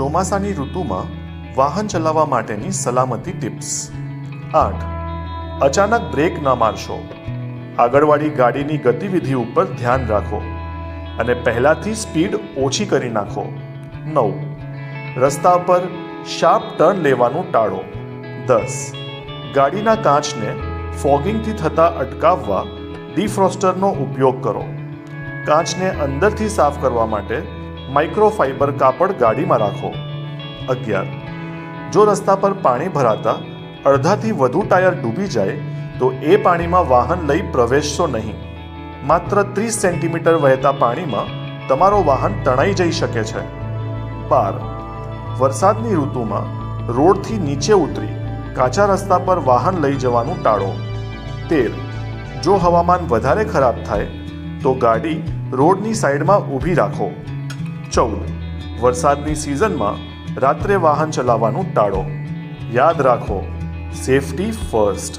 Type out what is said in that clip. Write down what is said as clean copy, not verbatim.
ચોમાસાની ઋતુમાં વાહન ચલાવવા માટેની સલામતી ટિપ્સ. 8. અચાનક બ્રેક ન મારશો. આગળવાળી ગાડીની ગતિવિધિ ઉપર ધ્યાન રાખો અને પહેલાથી સ્પીડ ઓછી કરી નાખો. 9. રસ્તા પર શાર્પ ટર્ન લેવાનું ટાળો. 10. ગાડીના કાચને ફોગિંગથી થતા અટકાવવા ડિફ્રોસ્ટરનો ઉપયોગ કરો. કાચને અંદરથી સાફ કરવા માટે માઇક્રોફાઇબર કાપડ ગાડીમાં રાખો. 11. જો રસ્તા પર પાણી ભરાતા અડધાથી વધુ ટાયર ડૂબી જાય તો એ પાણીમાં વાહન લઈ પ્રવેશશો નહીં. માત્ર 30 સેન્ટીમીટર વહેતા પાણીમાં તમારો વાહન તણાઈ જઈ શકે છે. 12. વરસાદની ઋતુમાં રોડથી નીચે ઉતરી કાચા રસ્તા પર વાહન લઈ જવાનું ટાળો. 13. જો હવામાન વધારે ખરાબ થાય તો ગાડી રોડની સાઈડમાં ઊભી રાખો. 14. વરસાદની સિઝનમાં રાત્રે વાહન ચલાવવાનું ટાળો. યાદ રાખો, સેફટી ફર્સ્ટ.